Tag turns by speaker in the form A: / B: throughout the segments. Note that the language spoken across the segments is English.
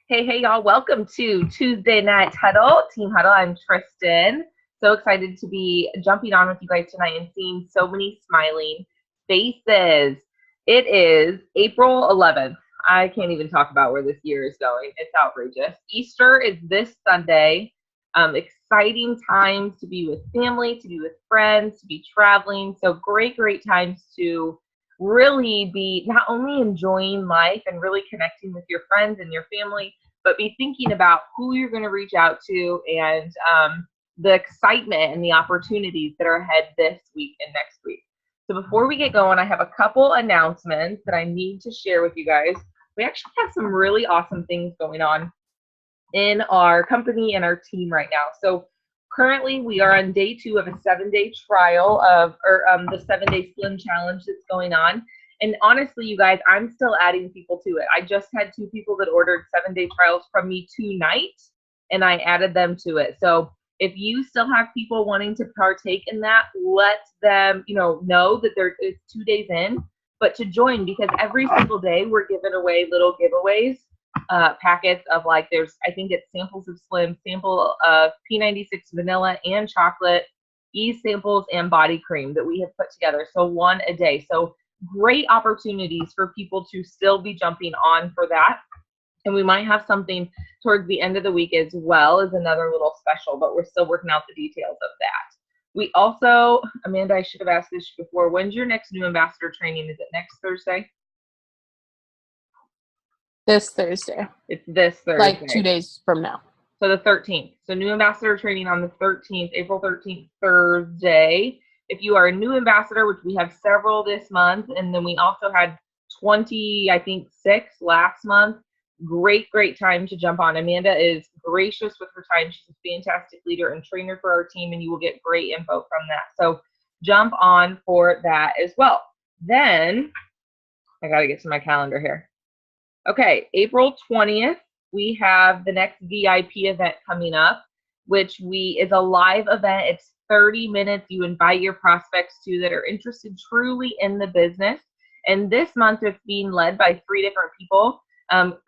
A: Hey, y'all. Welcome to Tuesday Night Huddle, Team Huddle. I'm Tristan. So excited to be jumping on with you guys tonight and seeing so many smiling faces. It is April 11th. I can't even talk about where this year is going. It's outrageous. Easter is this Sunday. Exciting times to be with family, to be with friends, to be traveling. So great times to really be not only enjoying life and really connecting with your friends and your family, but be thinking about who you're going to reach out to and the excitement and the opportunities that are ahead this week and next week. So before we get going, I have a couple announcements that I need to share with you guys. We actually have some really awesome things going on in our company and our team right now. So currently we are on day 2 of a 7-day trial of the 7-day slim challenge that's going on. And honestly, you guys, I'm still adding people to it. I just had 2 people that ordered 7-day trials from me tonight, and I added them to it. So if you still have people wanting to partake in that, let them know that it's 2 days in, but to join, because every single day we're giving away little giveaways, packets of I think it's samples of Slim, sample of P96 vanilla and chocolate, samples, and body cream that we have put together. So 1 a day. So great opportunities for people to still be jumping on for that. And we might have something towards the end of the week as well as another little special, but we're still working out the details of that. We also, Amanda, I should have asked this before. When's your next new ambassador training? Is it next Thursday?
B: This Thursday.
A: It's this Thursday.
B: Like 2 days from now.
A: So the 13th. So new ambassador training on the 13th, April 13th, Thursday. If you are a new ambassador, which we have several this month, and then we also had 20, I think 6 last month, great time to jump on. Amanda is gracious with her time. She's a fantastic leader and trainer for our team, and you will get great info from that. So jump on for that as well. Then I got to get to my calendar here. Okay, April 20th, we have the next VIP event coming up, which is a live event. It's 30 minutes. You invite your prospects to that are interested truly in the business. And this month it's being led by 3 different people.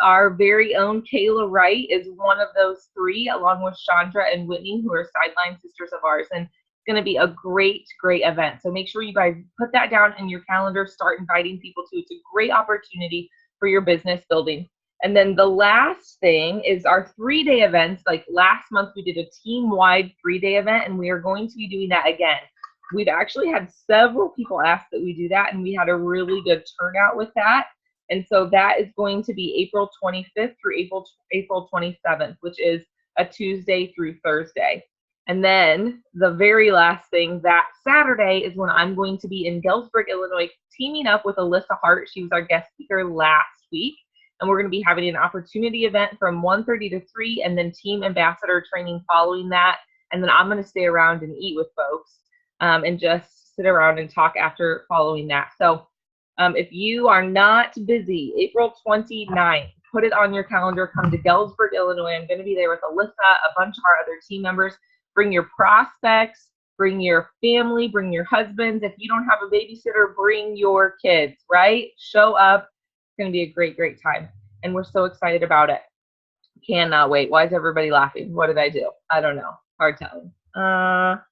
A: Our very own Kayla Wright is one of those 3, along with Chandra and Whitney, who are sideline sisters of ours. And it's going to be a great event. So make sure you guys put that down in your calendar, start inviting people to it. It's a great opportunity for your business building. And then the last thing is our 3-day events. Like last month, we did a team-wide 3-day event, and we are going to be doing that again. We've actually had several people ask that we do that, and we had a really good turnout with that. And so that is going to be April 25th through April 27th, which is a Tuesday through Thursday. And then the very last thing, that Saturday is when I'm going to be in Galesburg, Illinois, teaming up with Alyssa Hart. She was our guest speaker last week. And we're going to be having an opportunity event from 1:30 to 3, and then team ambassador training following that. And then I'm going to stay around and eat with folks and just sit around and talk after following that. So if you are not busy, April 29th, put it on your calendar. Come to Galesburg, Illinois. I'm going to be there with Alyssa, a bunch of our other team members. Bring your prospects, bring your family, bring your husbands. If you don't have a babysitter, bring your kids, right? Show up. It's going to be a great time. And we're so excited about it. Cannot wait. Why is everybody laughing? What did I do? I don't know. Hard telling. Amanda,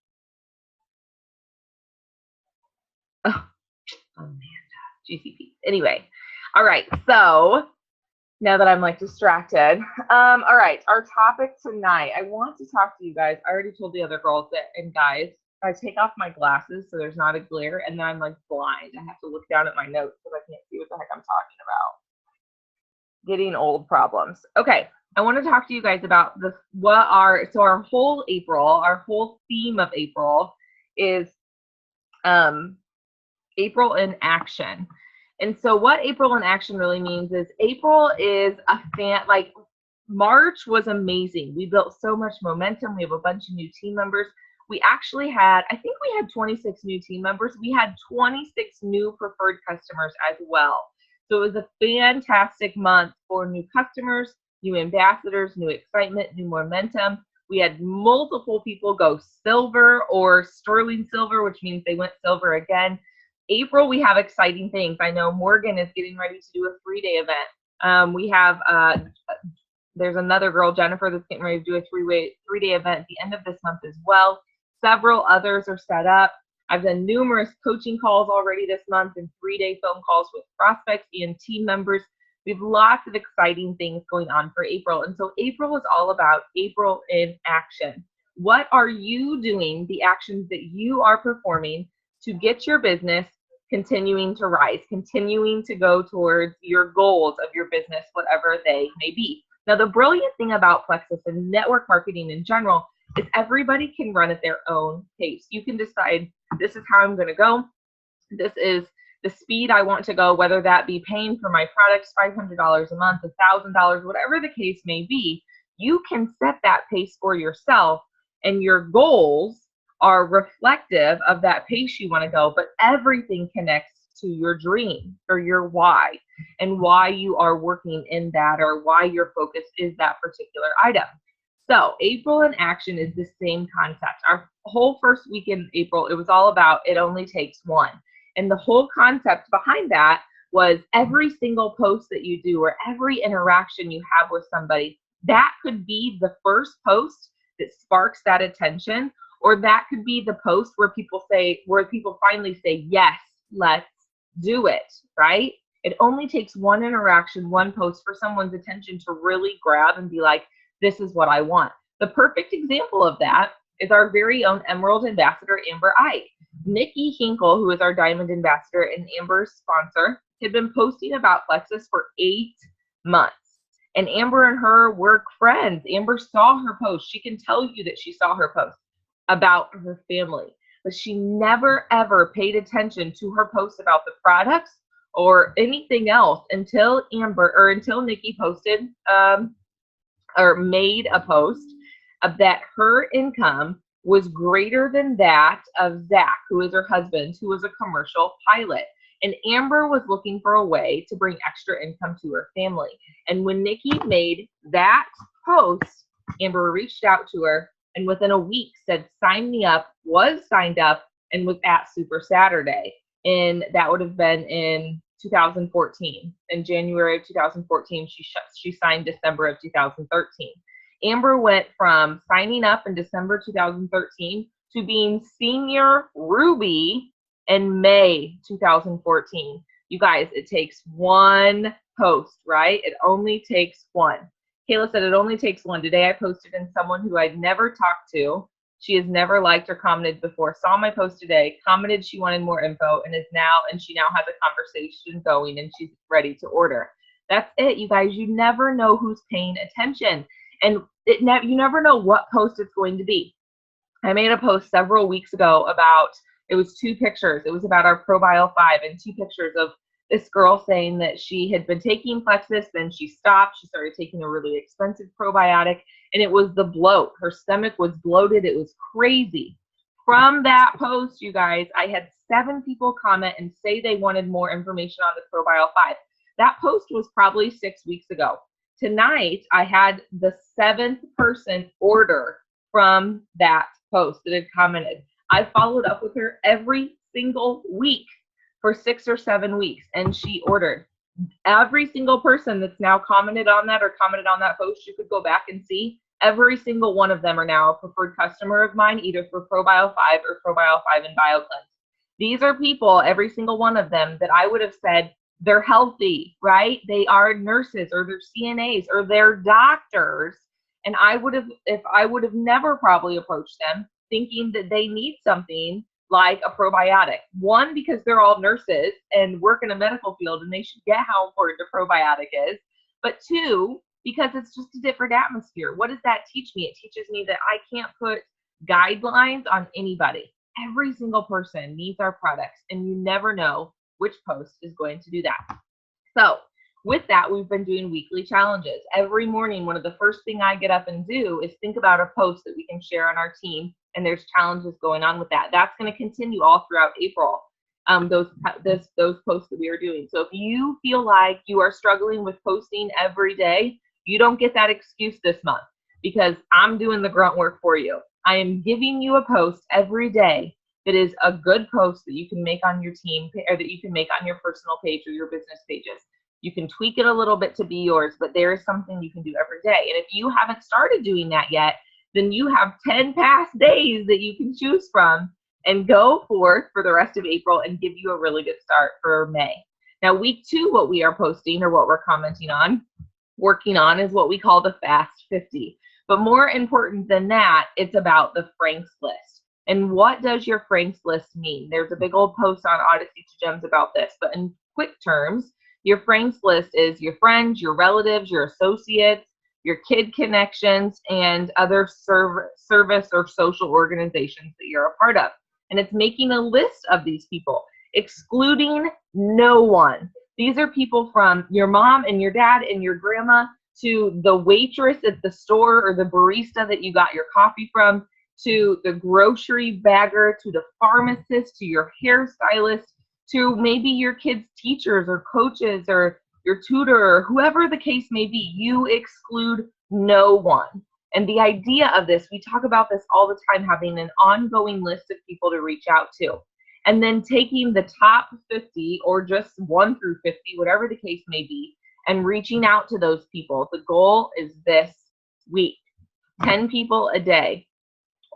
A: GCP. Anyway, all right. So now that I'm distracted, all right, our topic tonight, I want to talk to you guys. I already told the other girls and guys, I take off my glasses so there's not a glare, and then I'm blind. I have to look down at my notes because I can't see what the heck I'm talking about. Getting old problems. Okay, I want to talk to you guys about our whole April, our whole theme of April is April in action. And so what April in action really means is April is March was amazing. We built so much momentum. We have a bunch of new team members. We actually had, I think we had 26 new team members. We had 26 new preferred customers as well. So it was a fantastic month for new customers, new ambassadors, new excitement, new momentum. We had multiple people go silver or sterling silver, which means they went silver again. April, we have exciting things. I know Morgan is getting ready to do a 3-day event. We have There's another girl, Jennifer, that's getting ready to do a three-day event at the end of this month as well. Several others are set up. I've done numerous coaching calls already this month and 3-day phone calls with prospects and team members. We have lots of exciting things going on for April. And so April is all about April in action. What are you doing, the actions that you are performing to get your business continuing to rise, continuing to go towards your goals of your business, whatever they may be? Now, the brilliant thing about Plexus and network marketing in general is everybody can run at their own pace. You can decide, this is how I'm going to go. This is the speed I want to go, whether that be paying for my products $500 a month, $1,000, whatever the case may be. You can set that pace for yourself, and your goals are reflective of that pace you want to go, but everything connects to your dream or your why and why you are working in that, or why your focus is that particular item. So April in action is the same concept. Our whole first week in April, it was all about it only takes one. And the whole concept behind that was every single post that you do or every interaction you have with somebody, that could be the first post that sparks that attention, or that could be the post where people finally say, yes, let's do it, right? It only takes one interaction, one post for someone's attention to really grab and be like, this is what I want. The perfect example of that is our very own Emerald Ambassador, Amber Ike. Nikki Hinkle, who is our Diamond Ambassador and Amber's sponsor, had been posting about Plexus for 8 months. And Amber and her were friends. Amber saw her post. She can tell you that she saw her post about her family, but she never ever paid attention to her post about the products or anything else until Nikki posted or made a post of that her income was greater than that of Zach, who is her husband, who was a commercial pilot. And Amber was looking for a way to bring extra income to her family. And when Nikki made that post, Amber reached out to her and within a week said, sign me up, was signed up, and was at Super Saturday. And that would have been in 2014. In January of 2014, she signed December of 2013. Amber went from signing up in December 2013 to being senior Ruby in May 2014. You guys, it takes one post, right? It only takes one. Kayla said it only takes one. Today I posted in someone who I'd never talked to. She has never liked or commented before. Saw my post today, commented she wanted more info, and she now has a conversation going and she's ready to order. That's it, you guys. You never know who's paying attention, and you never know what post it's going to be. I made a post several weeks ago about, it was 2 pictures. It was about our ProBio 5 and 2 pictures of this girl saying that she had been taking Plexus, then she stopped. She started taking a really expensive probiotic, and it was the bloat. Her stomach was bloated. It was crazy. From that post, you guys, I had 7 people comment and say they wanted more information on the ProBio 5. That post was probably 6 weeks ago. Tonight, I had the 7th person order from that post that had commented. I followed up with her every single week for 6 or 7 weeks, and she ordered. Every single person that's now commented on that or commented on that post, you could go back and see, every single one of them are now a preferred customer of mine, either for ProBio 5 or ProBio 5 and BioCleanse. These are people, every single one of them, that I would have said they're healthy, right? They are nurses or they're CNAs or they're doctors. And I would have never probably approached them thinking that they need something like a probiotic. 1, because they're all nurses and work in a medical field and they should get how important a probiotic is. But 2, because it's just a different atmosphere. What does that teach me? It teaches me that I can't put guidelines on anybody. Every single person needs our products, and you never know which post is going to do that. So with that, we've been doing weekly challenges. Every morning, one of the first things I get up and do is think about a post that we can share on our team, and there's challenges going on with that. That's going to continue all throughout April, those posts that we are doing. So if you feel like you are struggling with posting every day, you don't get that excuse this month, because I'm doing the grunt work for you. I am giving you a post every day that is a good post that you can make on your team, or that you can make on your personal page or your business pages. You can tweak it a little bit to be yours, but there is something you can do every day. And if you haven't started doing that yet, then you have 10 past days that you can choose from and go forth for the rest of April and give you a really good start for May. Now, week 2, what we are posting or what we're commenting on, working on, is what we call the Fast 50. But more important than that, it's about the Frank's list. And what does your Frank's list mean? There's a big old post on Odyssey to Gems about this, but in quick terms, your Frank's list is your friends, your relatives, your associates, your kid connections, and other service or social organizations that you're a part of. And it's making a list of these people, excluding no one. These are people from your mom and your dad and your grandma to the waitress at the store or the barista that you got your coffee from, to the grocery bagger, to the pharmacist, to your hairstylist, to maybe your kids' teachers or coaches or your tutor or whoever the case may be. You exclude no one. And the idea of this, we talk about this all the time, having an ongoing list of people to reach out to. And then taking the top 50 or just 1 through 50, whatever the case may be, and reaching out to those people. The goal is this week, 10 people a day.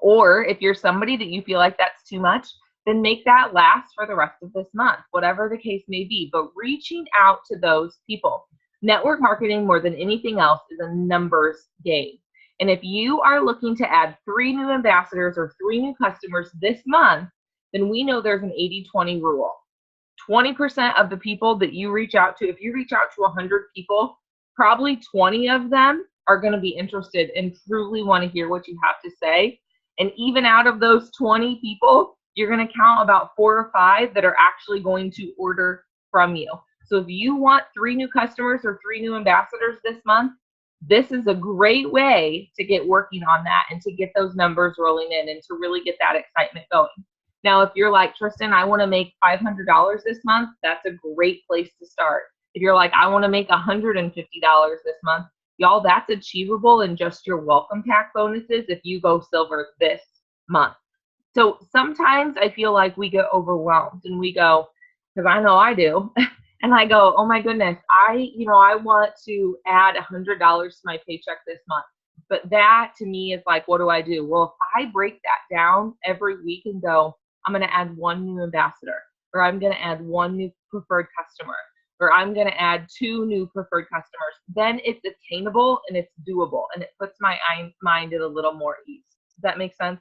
A: Or if you're somebody that you feel like that's too much, then make that last for the rest of this month, whatever the case may be. But reaching out to those people. Network marketing, more than anything else, is a numbers game. And if you are looking to add 3 new ambassadors or 3 new customers this month, then we know there's an 80-20 rule. 20% of the people that you reach out to, if you reach out to 100 people, probably 20 of them are going to be interested and truly want to hear what you have to say. And even out of those 20 people, you're going to count about 4 or 5 that are actually going to order from you. So if you want 3 new customers or 3 new ambassadors this month, this is a great way to get working on that and to get those numbers rolling in and to really get that excitement going. Now, if you're like, Tristan, I want to make $500 this month, that's a great place to start. If you're like, I want to make $150 this month, y'all, that's achievable in just your welcome pack bonuses if you go silver this month. So sometimes I feel like we get overwhelmed and we go, because I know I do, and I go, oh my goodness, I want to add $100 to my paycheck this month. But that to me is like, what do I do? Well, if I break that down every week and go, I'm going to add 1 new ambassador, or I'm going to add 1 new preferred customer, or I'm going to add 2 new preferred customers, then it's attainable and it's doable, and it puts my mind at a little more ease. Does that make sense?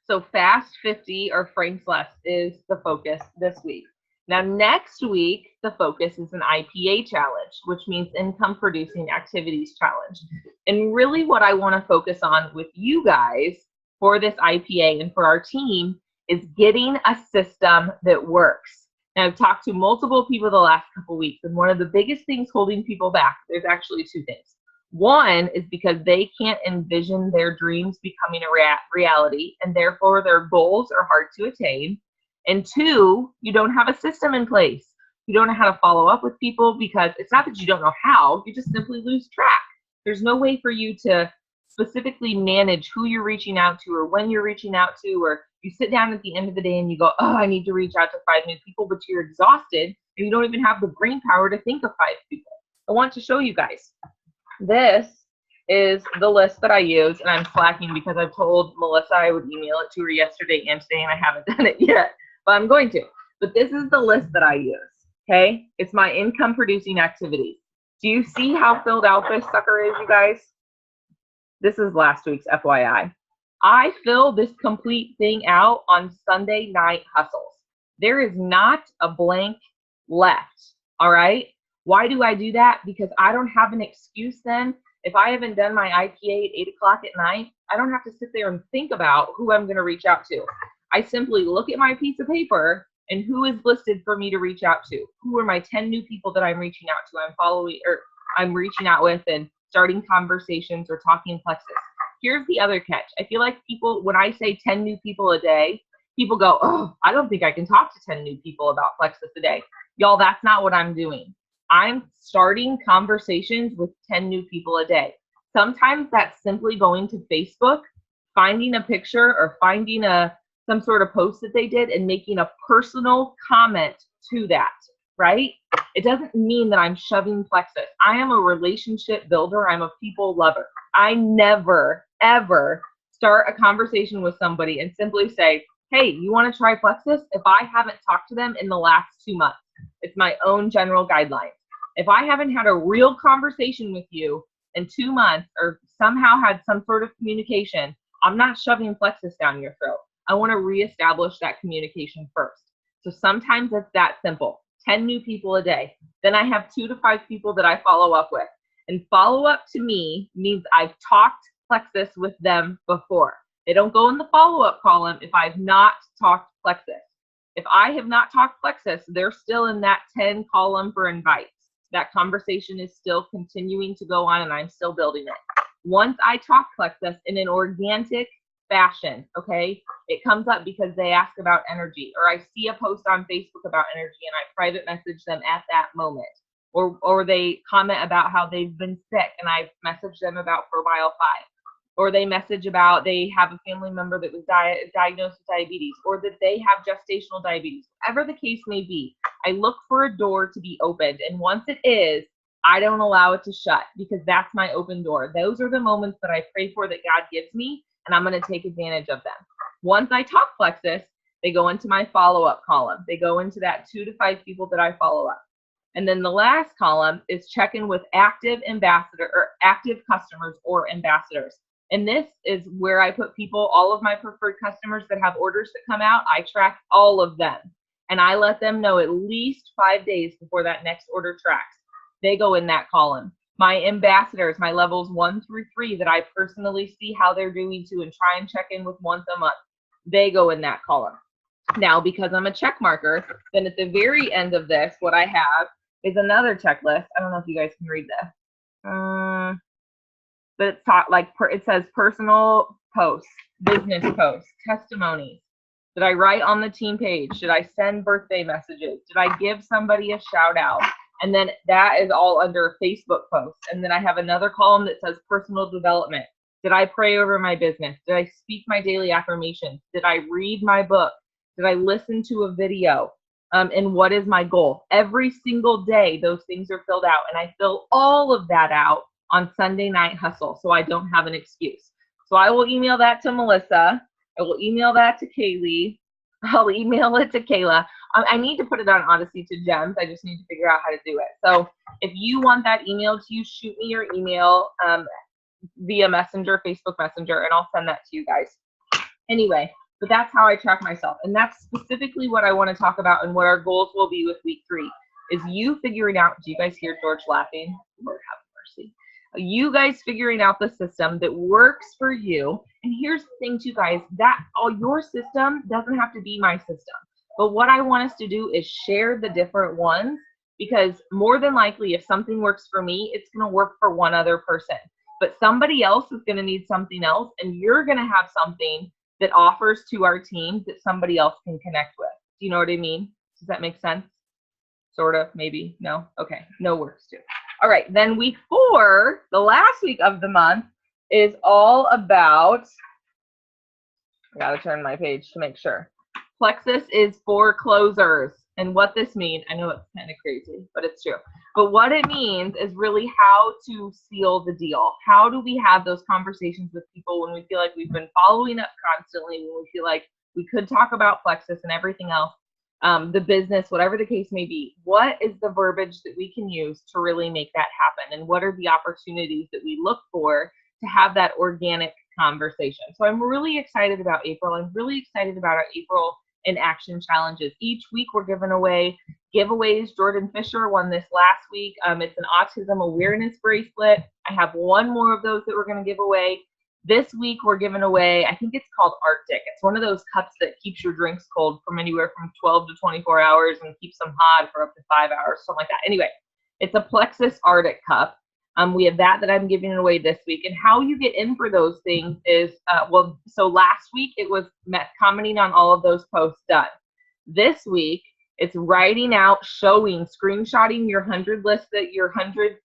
A: So Fast 50 or Frank's List is the focus this week. Now, next week, the focus is an IPA challenge, which means income producing activities challenge. And really what I want to focus on with you guys for this IPA and for our team is getting a system that works. Now, I've talked to multiple people the last couple weeks, and one of the biggest things holding people back, there's actually 2 things. One is because they can't envision their dreams becoming a reality, and therefore their goals are hard to attain. And 2, you don't have a system in place. You don't know how to follow up with people, because it's not that you don't know how, you just simply lose track. There's no way for you to specifically manage who you're reaching out to or when you're reaching out to, or you sit down at the end of the day and you go, oh, I need to reach out to 5 new people, but you're exhausted and you don't even have the brain power to think of 5 people. I want to show you guys. This is the list that I use, and I'm slacking because I've told Melissa I would email it to her yesterday and today, and I haven't done it yet, but I'm going to. But this is the list that I use, okay? It's my income producing activities. Do you see how filled out this sucker is, you guys? This is last week's FYI. I fill this complete thing out on Sunday night hustles. There is not a blank left, all right? Why do I do that? Because I don't have an excuse then. If I haven't done my IPA at 8 o'clock at night, I don't have to sit there and think about who I'm going to reach out to. I simply look at my piece of paper and who is listed for me to reach out to. Who are my 10 new people that I'm reaching out to, I'm following, or I'm reaching out with and starting conversations or talking Plexus. Here's the other catch. I feel like people, when I say 10 new people a day, people go, oh, I don't think I can talk to 10 new people about Plexus a day. Y'all, that's not what I'm doing. I'm starting conversations with 10 new people a day. Sometimes that's simply going to Facebook, finding a picture or finding some sort of post that they did and making a personal comment to that, right? It doesn't mean that I'm shoving plexus. I am a relationship builder. I'm a people lover. I never, ever start a conversation with somebody and simply say, hey, you want to try plexus? If I haven't talked to them in the last 2 months, it's my own general guideline. If I haven't had a real conversation with you in 2 months or somehow had some sort of communication, I'm not shoving plexus down your throat. I want to reestablish that communication first. So sometimes it's that simple. 10 new people a day. Then I have 2 to 5 people that I follow up with. And follow up to me means I've talked plexus with them before. They don't go in the follow-up column if I've not talked plexus. If I have not talked plexus, they're still in that 10 column for invites. That conversation is still continuing to go on and I'm still building it. Once I talk plexus in an organic fashion, okay, it comes up because they ask about energy, or I see a post on Facebook about energy and I private message them at that moment, or they comment about how they've been sick and I message them about Probio 5, or they message about they have a family member that was diagnosed with diabetes, or that they have gestational diabetes. Whatever the case may be, I look for a door to be opened, and once it is, I don't allow it to shut, because that's my open door. Those are the moments that I pray for that God gives me, and I'm going to take advantage of them. Once I talk plexus, they go into my follow-up column. They go into that 2 to 5 people that I follow up. And then the last column is check in with active customers or ambassadors. And this is where I put people, all of my preferred customers that have orders that come out, I track all of them. And I let them know at least 5 days before that next order tracks. They go in that column. My ambassadors, my levels 1 through 3 that I personally see how they're doing too and try and check in with once a month, they go in that column. Now, because I'm a check marker, then at the very end of this, what I have is another checklist. I don't know if you guys can read this. But it's it says personal posts, business posts, testimonies. Did I write on the team page? Did I send birthday messages? Did I give somebody a shout out? And then that is all under Facebook posts. And then I have another column that says personal development. Did I pray over my business? Did I speak my daily affirmations? Did I read my book? Did I listen to a video? And what is my goal? Every single day, those things are filled out. And I fill all of that out on Sunday Night Hustle, so I don't have an excuse. So I will email that to Melissa. I will email that to Kaylee. I'll email it to Kayla. I need to put it on Odyssey to Gems. I just need to figure out how to do it. So if you want that emailed to you, shoot me your email via Messenger, Facebook Messenger, and I'll send that to you guys. Anyway, but that's how I track myself. And that's specifically what I want to talk about and what our goals will be with week 3, is you figuring out, do you guys hear George laughing? Lord have mercy. You guys figuring out the system that works for you. And here's the thing too, guys, that your system doesn't have to be my system. But what I want us to do is share the different ones, because more than likely, if something works for me, it's going to work for one other person. But somebody else is going to need something else, and you're going to have something that offers to our team that somebody else can connect with. Do you know what I mean? Does that make sense? Sort of, maybe, no? Okay, no works too. All right, then week 4, the last week of the month, is all about, I gotta turn my page to make sure. Plexus is for closers. And what this means, I know it's kind of crazy, but it's true. But what it means is really how to seal the deal. How do we have those conversations with people when we feel like we've been following up constantly, when we feel like we could talk about Plexus and everything else, the business, whatever the case may be. What is the verbiage that we can use to really make that happen? And what are the opportunities that we look for to have that organic conversation? So I'm really excited about April. I'm really excited about our April in action challenges. Each week we're giving away giveaways. Jordan Fisher won this last week. It's an autism awareness bracelet. I have one more of those that we're going to give away. This week we're giving away, I think it's called Arctic. It's one of those cups that keeps your drinks cold from anywhere from 12 to 24 hours and keeps them hot for up to 5 hours, something like that. Anyway, it's a Plexus Arctic cup. We have that I'm giving away this week. And how you get in for those things is, so last week it was commenting on all of those posts done. This week it's writing out, showing, screenshotting your 100 list, that your 100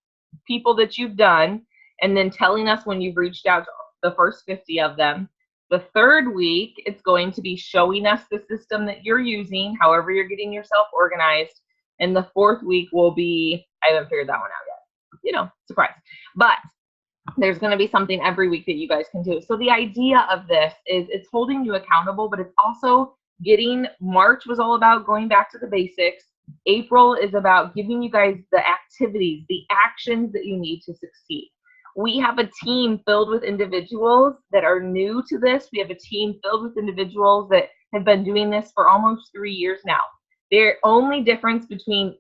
A: people that you've done, and then telling us when you've reached out to the first 50 of them. The third week, it's going to be showing us the system that you're using, however you're getting yourself organized, And the 4th week will be, I haven't figured that one out yet. You know, surprise. But there's going to be something every week that you guys can do. So the idea of this is it's holding you accountable, but it's also getting, March was all about going back to the basics. April is about giving you guys the activities, the actions that you need to succeed. We have a team filled with individuals that are new to this. We have a team filled with individuals that have been doing this for almost 3 years now. The only difference between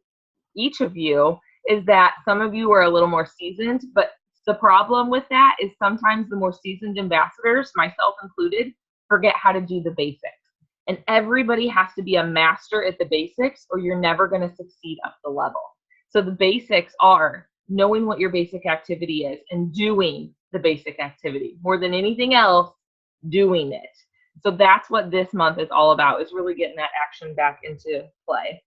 A: each of you is that some of you are a little more seasoned, but the problem with that is sometimes the more seasoned ambassadors, myself included, forget how to do the basics. And everybody has to be a master at the basics or you're never going to succeed up the level. So the basics are knowing what your basic activity is and doing the basic activity. More than anything else, doing it. So that's what this month is all about, is really getting that action back into play.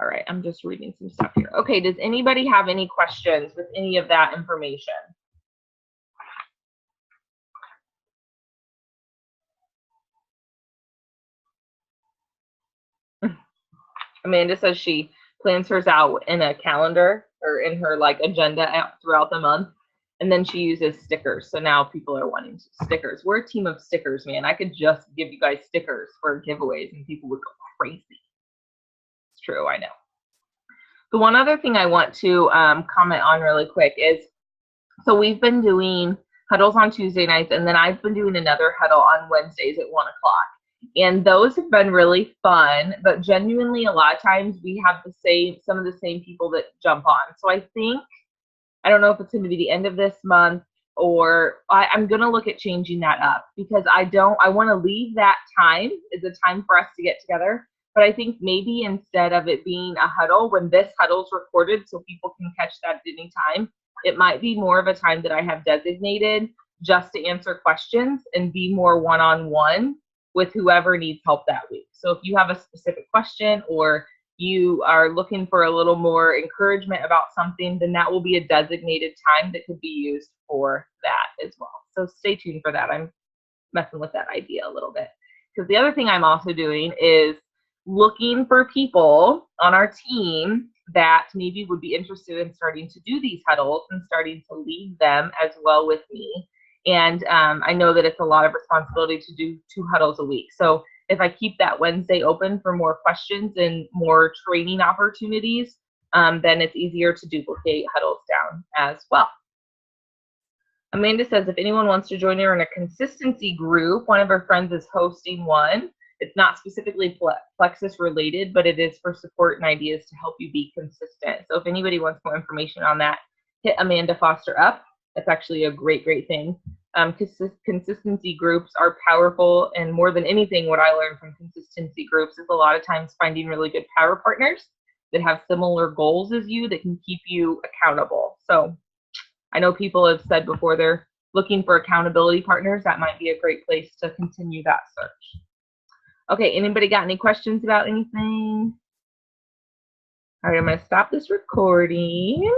A: All right, I'm just reading some stuff here. Okay, does anybody have any questions with any of that information? Amanda says she plans hers out in a calendar or in her like agenda throughout the month, and then she uses stickers. So now people are wanting stickers. We're a team of stickers, man. I could just give you guys stickers for giveaways and people would go crazy. It's true, I know. The one other thing I want to comment on really quick is, so we've been doing huddles on Tuesday nights, and then I've been doing another huddle on Wednesdays at 1 o'clock. And those have been really fun, but genuinely a lot of times we have some of the same people that jump on. So I think, I don't know if it's going to be the end of this month or I'm going to look at changing that up, because I want to leave that time as a time for us to get together. But I think maybe instead of it being a huddle, when this huddle's recorded so people can catch that at any time, it might be more of a time that I have designated just to answer questions and be more one-on-one with whoever needs help that week. So if you have a specific question or you are looking for a little more encouragement about something, then that will be a designated time that could be used for that as well. So stay tuned for that. I'm messing with that idea a little bit. Because the other thing I'm also doing is looking for people on our team that maybe would be interested in starting to do these huddles and starting to lead them as well with me. And I know that it's a lot of responsibility to do 2 huddles a week. So if I keep that Wednesday open for more questions and more training opportunities, then it's easier to duplicate huddles down as well. Amanda says, if anyone wants to join her in a consistency group, one of her friends is hosting one. It's not specifically Plexus related, but it is for support and ideas to help you be consistent. So if anybody wants more information on that, hit Amanda Foster up. That's actually a great, great thing. Consistency groups are powerful, and more than anything, what I learned from consistency groups is a lot of times finding really good power partners that have similar goals as you that can keep you accountable. So I know people have said before they're looking for accountability partners. That might be a great place to continue that search. Okay, anybody got any questions about anything? All right, I'm going to stop this recording.